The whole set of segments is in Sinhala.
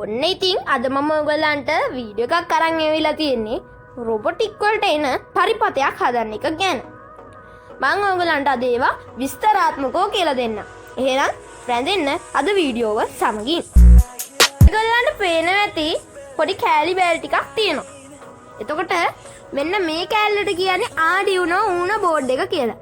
ඔන්න ඉතින් අද මම ඔයගලන්ට වීඩියෝ එකක් අරන් ඇවිල්ලා තියෙන්නේ රොබොටික් වලට එන පරිපතයක් හදන්න එක ගැන. මම ඔයගලන්ට අද ඒවා විස්තරාත්මකව කියලා දෙන්නම්. එහෙනම් රැඳෙන්න අද වීඩියෝව සමගින්. ඔයගලන්ට පේනවා ඇති පොඩි කෑලි බෑල් ටිකක් තියෙනවා. එතකොට මෙන්න මේ කෑල්ලට කියන්නේ Arduino Uno board එක කියලා.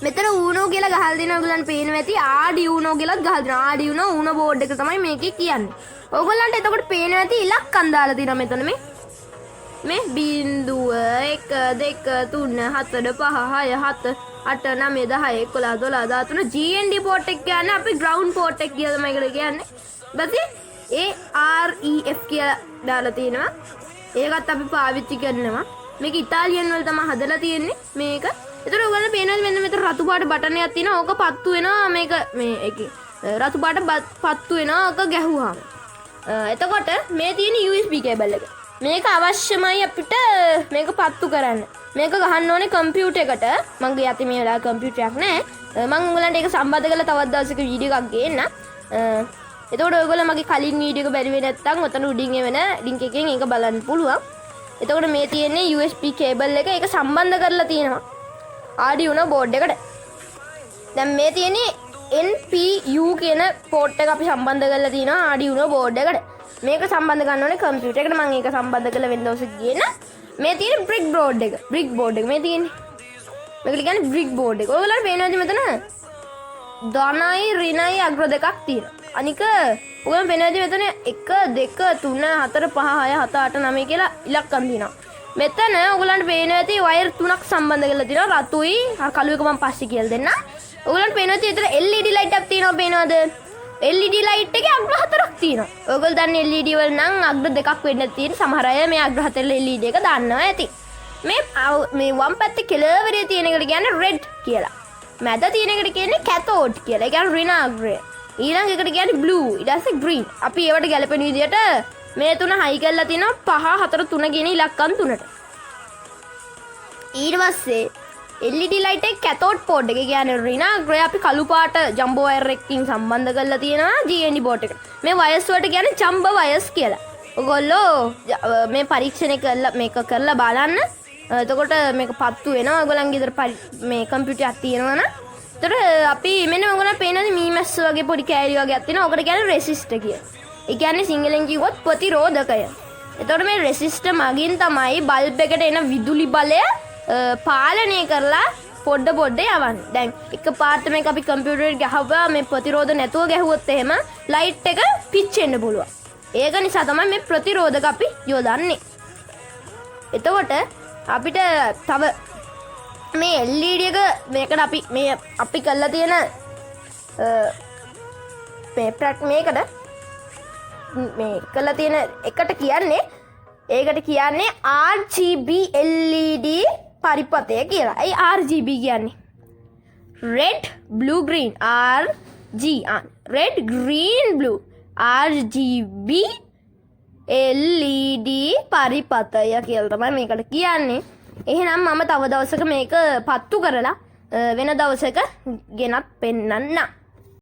මෙතන Uno කියලා ගහලා දෙනවා ඔයගලන්ට පේනවා ඇති Arduino කියලාත් ගහලා දෙනවා. Arduino Uno board එක තමයි මේකේ කියන්නේ. ඔයගලන්ට එතකොට පේනවා ඇති ඉලක්කම් දාලා තියෙනවා මෙතන මේ 0 1 2 3 4 5 6 7 8 9 10 11 12 13 GND port එක කියන්නේ අපි ground port එක කියලා තමයි ඒකට කියන්නේ. ඊපස්සේ AREF කියලා දාලා තියෙනවා. ඒකත් අපි පාවිච්චි කරනවා. මේක ඉතාලියන් වල තමයි හදලා තියෙන්නේ මේක. ඒතර ඔයගොල්ලෝ පේනවද මෙන්න මෙතන රතු පාට බටන් එකක් තියෙනවා. ඕක පත්තු වෙනවා මේක මේ එකේ. රතු පාට පත්තු වෙනවා ඕක ගැහුවාම. එතකොට මේ තියෙන USB කේබල් එක. මේක අවශ්‍යමයි අපිට මේක පත්තු කරන්න. මේක ගහන්න ඕනේ කම්පියුටර් එකට. මගේ අතේ මේ වෙලාව කම්පියුටරයක් නැහැ. මම ඔයගලන්ට ඒක සම්බන්ධ කරලා තවත් දවසක වීඩියෝ එකක් ගේන්න. එතකොට ඔයගොල්ලෝ මගේ කලින් වීඩියෝ එක බැලුවේ නැත්නම් ඔතන උඩින් එවෙන ලින්ක් එකෙන් ඒක බලන්න පුළුවන්. එතකොට මේ තියෙන්නේ USB කේබල් එක. ඒක සම්බන්ධ කරලා තියෙනවා Arduino board එකට. දැන් මේ තියෙන්නේ NPU කියන port එක අපි සම්බන්ධ කරලා තියෙනවා Arduino board එකට. මේක සම්බන්ධ කරන්න ඕනේ කම්පියුටර් එකට. මම ඒක සම්බන්ධ කරලා වෙන දවසක ගේන. මේ තියෙන්නේ brick board එක. brick board එක මේ තියෙන්නේ. මේකට කියන්නේ brick board එක. ඔයගොල්ලන්ට පේනවද මෙතන? ධනයි ඍණයි අග්‍ර දෙකක් තියෙනවා. අනික ඔයගොල්ලන් පේනවද මෙතන 1 2 3 4 5 6 7 8 9 කියලා ඉලක්කම් තියෙනවා. මෙතන ඔයගොල්ලන්ට පේනවා ඇති වයර් තුනක් සම්බන්ධ කරලා තියෙනවා. රතුයි කළු එක මම පස්සේ කියලා දෙන්නම්. ඔයගොල්ලන්ට පේනවා ඇති එතන LED light එකක් තියෙනවා පේනවද? LED light එකේ අග්‍ර හතරක් තියෙනවා. ඔයගොල්ලෝ දන්නේ LED වල නම් අග්‍ර දෙකක් වෙන්න තියෙන. සමහර අය මේ අග්‍ර හතර LED එක දන්නවා ඇති. මේ වම් පැත්තේ කෙළවරේ තියෙන එකට කියන්නේ red කියලා. මැද තියෙන එකට කියන්නේ cathode කියලා. ඒ කියන්නේ ඍණ අග්‍රය. ඊළඟ එකට කියන්නේ blue. ඊට පස්සේ green. අපි ඒවට ගැලපෙන විදිහට මේ තුන හයි කරලා තිනවා 5 4 3 කියන ඉලක්කම් තුනට. ඊට පස්සේ LED light එක cathode port එක කියන්නේ ඍණ අග්‍රය අපි කළු පාට jumbo wire එකකින් සම්බන්ධ කරලා තියෙනවා GND board එකට. මේ wires වලට කියන්නේ jumbo wires කියලා. ඔයගොල්ලෝ මේ පරීක්ෂණය කරලා මේක කරලා බලන්න. එතකොට මේක පත්තු වෙනවා. ඔයගොල්ලන්ගේ ඉදර මේ කම්පියුටර් එකක් තියෙනවා නම්. එතකොට අපි මෙන්න ඔයගොල්ලන් පේනවාද මීමැස්ස වගේ පොඩි කෑලි වගේක් තියෙනවා. ඔකට කියන්නේ resistor කියලා. ඒ කියන්නේ සිංහලෙන් කිව්වොත් ප්‍රතිරෝධකය. එතකොට මේ resistor මගින් තමයි බල්බ් එකට එන විදුලි බලය පාලනය කරලා පොඩ යවන්නේ. දැන් එකපාරට මේක අපි කම්පියුටර් එකට ගහුවා මේ ප්‍රතිරෝධ නැතුව ගැහුවොත් එහෙම ලයිට් එක පිච්චෙන්න පුළුවන්. ඒක නිසා තමයි මේ ප්‍රතිරෝධක අපි යොදන්නේ. එතකොට අපිට තව මේ LED එක මේකට අපි කරලා තියෙන මේකට මේ කරලා තියෙන එකට කියන්නේ ඒකට කියන්නේ RGB LED පරිපතය කියලා. ඒ RGB කියන්නේ red blue green red green blue RGB LED පරිපතය කියලා තමයි මේකට කියන්නේ. එහෙනම් මම තව දවසක මේක පත්තු කරලා වෙන දවසක ගෙනත් පෙන්නන්නම්.